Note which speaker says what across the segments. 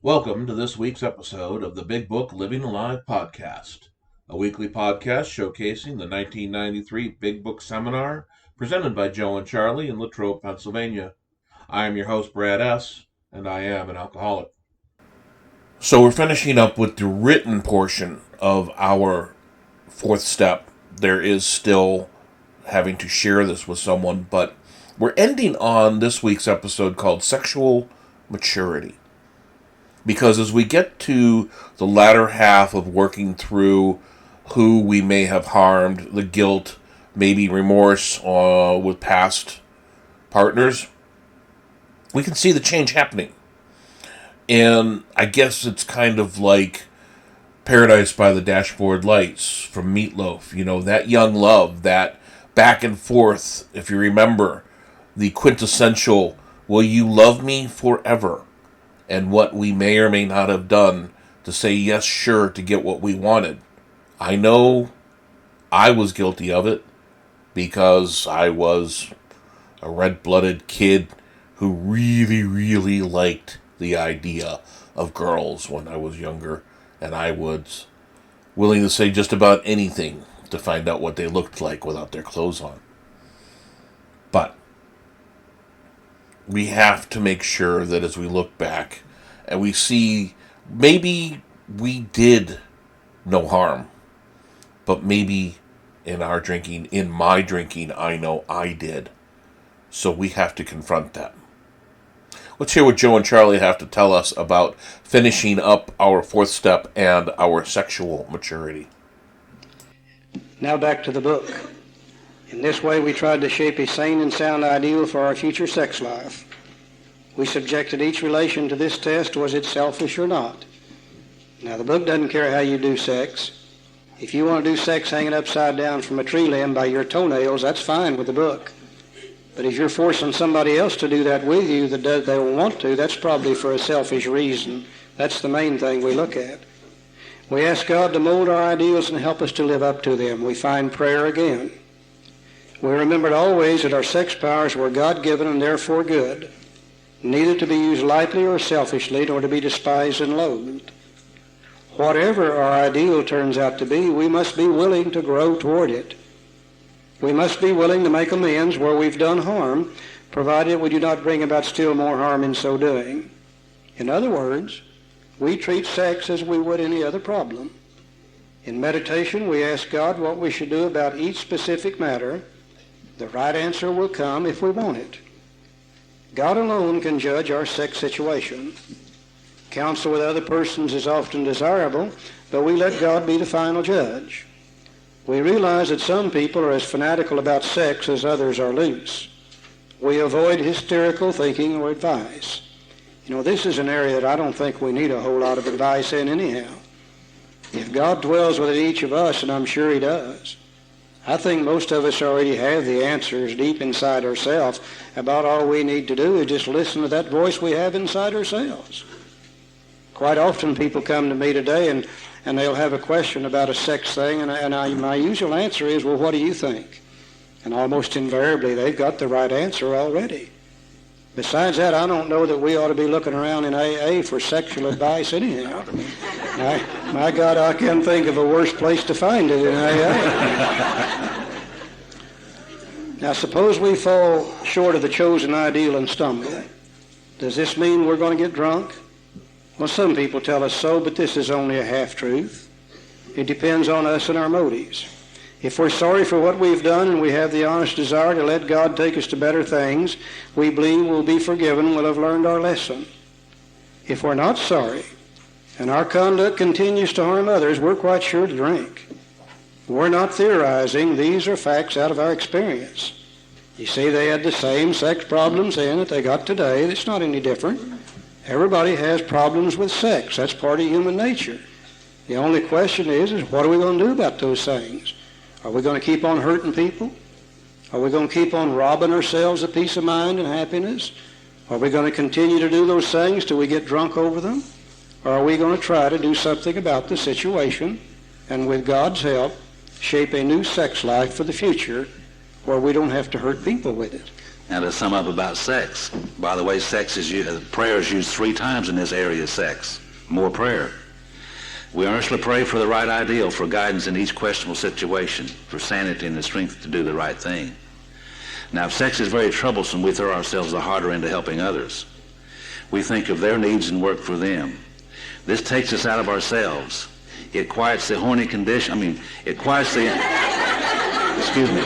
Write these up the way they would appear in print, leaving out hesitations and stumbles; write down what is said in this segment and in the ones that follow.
Speaker 1: Welcome to this week's episode of the Big Book Living Alive podcast, a weekly podcast showcasing the 1993 Big Book Seminar presented by Joe&Charlie in Latrobe, Pennsylvania. I am your host, Brad S., and I am an alcoholic. So we're finishing up with the written portion of our fourth step. There is still having to share this with someone, but we're ending on this week's episode called Sexual Maturity. Because as we get to the latter half of working through who we may have harmed, the guilt, maybe remorse with past partners, we can see the change happening. And I guess it's kind of like Paradise by the Dashboard Lights from Meatloaf. You know, that young love, that back and forth, if you remember, the quintessential, will you love me forever? And what we may or may not have done to say yes, sure, to get what we wanted. I know I was guilty of it because I was a red-blooded kid who really, really liked the idea of girls when I was younger, and I was willing to say just about anything to find out what they looked like without their clothes on. But we have to make sure that as we look back and we see maybe we did no harm, but maybe in my drinking, I know I did. So we have to confront that. Let's hear what Joe and Charlie have to tell us about finishing up our fourth step and our sexual maturity.
Speaker 2: Now back to the book. In this way, we tried to shape a sane and sound ideal for our future sex life. We subjected each relation to this test: was it selfish or not? Now, the book doesn't care how you do sex. If you want to do sex hanging upside down from a tree limb by your toenails, that's fine with the book. But if you're forcing somebody else to do that with you that they don't want to, that's probably for a selfish reason. That's the main thing we look at. We ask God to mold our ideals and help us to live up to them. We find prayer again. We remembered always that our sex powers were God-given and therefore good, neither to be used lightly or selfishly, nor to be despised and loathed. Whatever our ideal turns out to be, we must be willing to grow toward it. We must be willing to make amends where we've done harm, provided we do not bring about still more harm in so doing. In other words, we treat sex as we would any other problem. In meditation, we ask God what we should do about each specific matter. The right answer will come if we want it. God alone can judge our sex situation. Counsel with other persons is often desirable, but we let God be the final judge. We realize that some people are as fanatical about sex as others are loose. We avoid hysterical thinking or advice. You know, this is an area that I don't think we need a whole lot of advice in anyhow. If God dwells within each of us, and I'm sure he does, I think most of us already have the answers deep inside ourselves. About all we need to do is just listen to that voice we have inside ourselves. Quite often people come to me today and they'll have a question about a sex thing, and my usual answer is, well, what do you think? And almost invariably they've got the right answer already. Besides that, I don't know that we ought to be looking around in AA for sexual advice anyhow. My God, I can't think of a worse place to find it in AA. Now, suppose we fall short of the chosen ideal and stumble. Does this mean we're going to get drunk? Well, some people tell us so, but this is only a half-truth. It depends on us and our motives. If we're sorry for what we've done and we have the honest desire to let God take us to better things, we believe we'll be forgiven, we'll have learned our lesson. If we're not sorry and our conduct continues to harm others, we're quite sure to drink. We're not theorizing. These are facts out of our experience. You see, they had the same sex problems then that they got today. It's not any different. Everybody has problems with sex. That's part of human nature. The only question is what are we going to do about those things? Are we going to keep on hurting people? Are we going to keep on robbing ourselves of peace of mind and happiness? Are we going to continue to do those things till we get drunk over them? Or are we going to try to do something about the situation and with God's help shape a new sex life for the future where we don't have to hurt people with it?
Speaker 3: Now to sum up about sex, by the way, prayer is used 3 times in this area of sex. More prayer. We earnestly pray for the right ideal, for guidance in each questionable situation, for sanity and the strength to do the right thing. Now, if sex is very troublesome, we throw ourselves the harder into helping others. We think of their needs and work for them. This takes us out of ourselves. It quiets the horny condition. It quiets the... excuse me.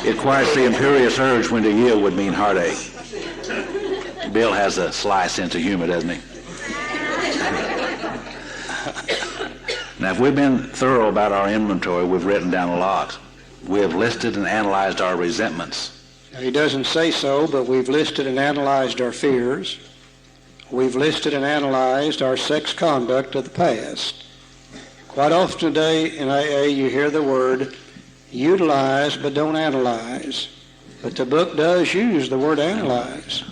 Speaker 3: It quiets the imperious urge when to yield would mean heartache. Bill has a sly sense of humor, doesn't he? Now, if we've been thorough about our inventory, we've written down a lot. We have listed and analyzed our resentments.
Speaker 2: Now, he doesn't say so, but we've listed and analyzed our fears. We've listed and analyzed our sex conduct of the past. Quite often today in AA you hear the word utilize but don't analyze. But the book does use the word analyze.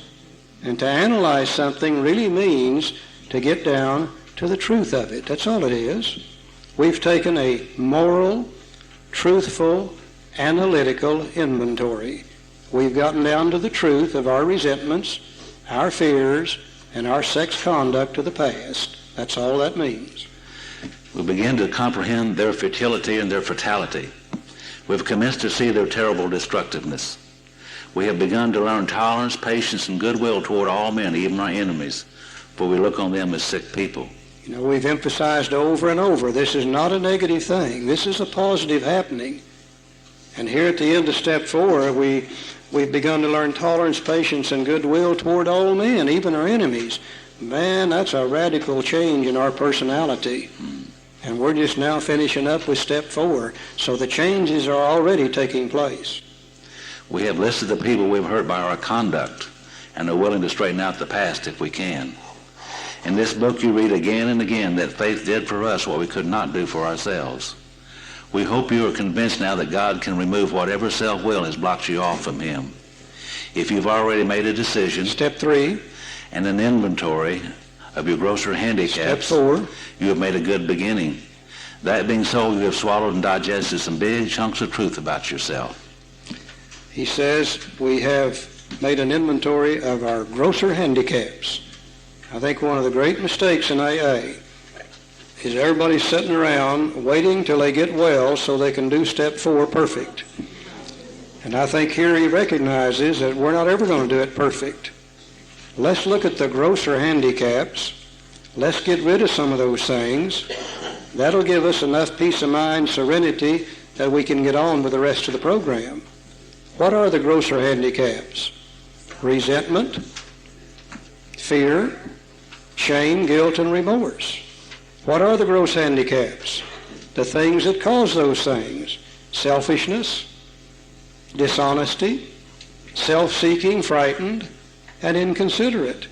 Speaker 2: And to analyze something really means to get down to the truth of it. That's all it is. We've taken a moral, truthful, analytical inventory. We've gotten down to the truth of our resentments, our fears, and our sex conduct of the past. That's all that means.
Speaker 3: We begin to comprehend their futility and their fatality. We've commenced to see their terrible destructiveness. We have begun to learn tolerance, patience, and goodwill toward all men, even our enemies, for we look on them as sick people.
Speaker 2: You know, we've emphasized over and over, this is not a negative thing. This is a positive happening. And here at the end of step 4, we've begun to learn tolerance, patience, and goodwill toward all men, even our enemies. Man, that's a radical change in our personality. And we're just now finishing up with step 4. So the changes are already taking place.
Speaker 3: We have listed the people we've hurt by our conduct and are willing to straighten out the past if we can. In this book you read again and again that faith did for us what we could not do for ourselves. We hope you are convinced now that God can remove whatever self-will has blocked you off from him. If you've already made a decision,
Speaker 2: step 3,
Speaker 3: and an inventory of your grosser handicaps,
Speaker 2: step 4,
Speaker 3: you have made a good beginning. That being so, you have swallowed and digested some big chunks of truth about yourself.
Speaker 2: He says we have made an inventory of our grosser handicaps. I think one of the great mistakes in AA is everybody sitting around waiting till they get well so they can do step 4 perfect. And I think here he recognizes that we're not ever going to do it perfect. Let's look at the grosser handicaps. Let's get rid of some of those things. That'll give us enough peace of mind, serenity, that we can get on with the rest of the program. What are the grosser handicaps? Resentment, fear, shame, guilt, and remorse. What are the gross handicaps? The things that cause those things. Selfishness, dishonesty, self-seeking, frightened, and inconsiderate.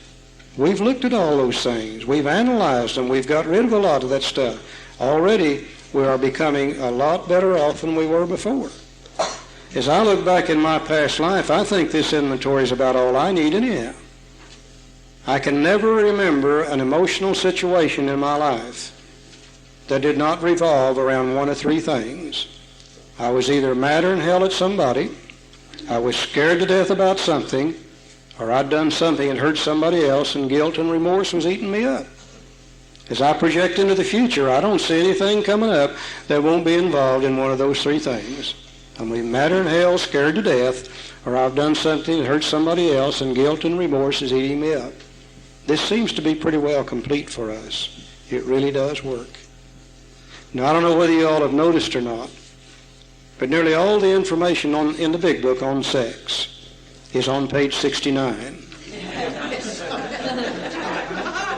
Speaker 2: We've looked at all those things. We've analyzed them. We've got rid of a lot of that stuff. Already we are becoming a lot better off than we were before. As I look back in my past life, I think this inventory is about all I need anyhow. I can never remember an emotional situation in my life that did not revolve around one of 3 things. I was either madder than hell at somebody, I was scared to death about something, or I'd done something and hurt somebody else, and guilt and remorse was eating me up. As I project into the future, I don't see anything coming up that won't be involved in one of those 3 things. I'm either madder than hell, scared to death, or I've done something and hurt somebody else, and guilt and remorse is eating me up. This seems to be pretty well complete for us. It really does work. Now, I don't know whether you all have noticed or not, but nearly all the information in the big book on sex is on page 69.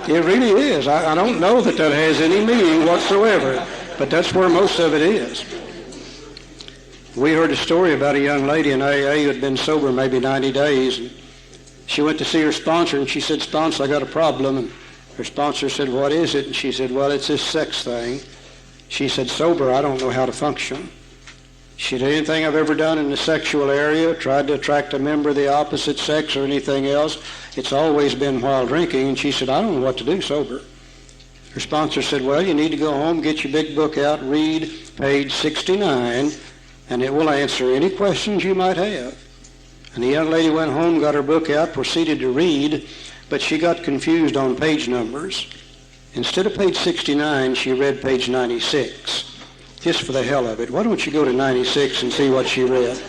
Speaker 2: It really is. I don't know that has any meaning whatsoever, but that's where most of it is. We heard a story about a young lady in AA who had been sober maybe 90 days. And she went to see her sponsor, and she said, "Sponsor, I got a problem." And her sponsor said, "What is it?" And she said, "Well, it's this sex thing." She said, "Sober, I don't know how to function." She said, "Anything I've ever done in the sexual area, tried to attract a member of the opposite sex or anything else, it's always been while drinking." And she said, "I don't know what to do sober." Her sponsor said, "Well, you need to go home, get your big book out, read page 69, and it will answer any questions you might have. And the young lady went home, got her book out, proceeded to read, but she got confused on page numbers. Instead of page 69, she read page 96, just for the hell of it. Why don't you go to 96 and see what she read?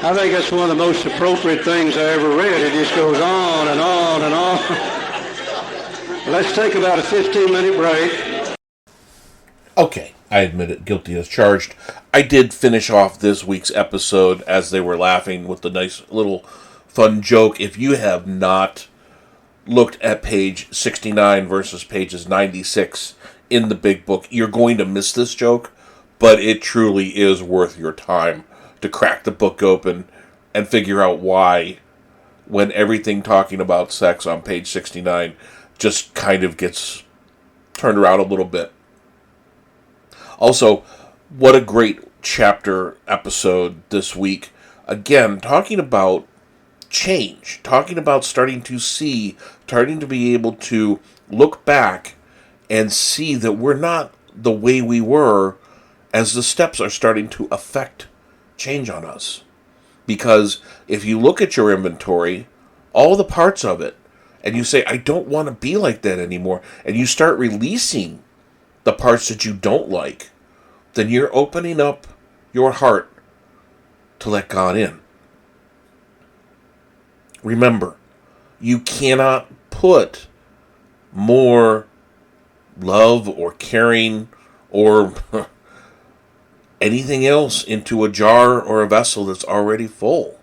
Speaker 2: I think that's one of the most appropriate things I ever read. It just goes on and on and on. Let's take about a 15-minute break.
Speaker 1: Okay, I admit it, guilty as charged. I did finish off this week's episode as they were laughing with the nice little fun joke. If you have not looked at page 69 versus pages 96 in the big book, you're going to miss this joke, but it truly is worth your time to crack the book open and figure out why, when everything talking about sex on page 69 just kind of gets turned around a little bit. Also, what a great chapter episode this week. Again, talking about change, talking about starting to see, starting to be able to look back and see that we're not the way we were as the steps are starting to affect change on us. Because if you look at your inventory, all the parts of it, and you say, I don't want to be like that anymore, and you start releasing the parts that you don't like, then you're opening up your heart to let God in. Remember, you cannot put more love or caring or anything else into a jar or a vessel that's already full.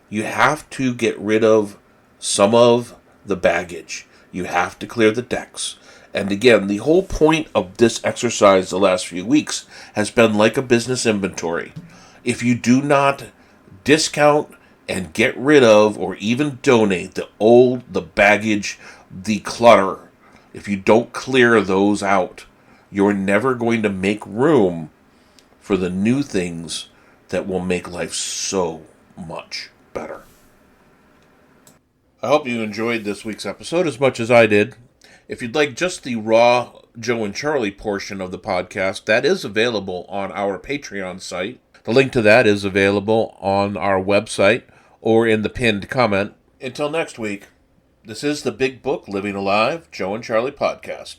Speaker 1: You have to get rid of some of the baggage. You have to clear the decks. And again, the whole point of this exercise the last few weeks has been like a business inventory. If you do not discount and get rid of or even donate the old, the baggage, the clutter, if you don't clear those out, you're never going to make room for the new things that will make life so much better. I hope you enjoyed this week's episode as much as I did. If you'd like just the raw Joe and Charlie portion of the podcast, that is available on our Patreon site. The link to that is available on our website or in the pinned comment. Until next week, this is the Big Book Living Alive Joe and Charlie podcast.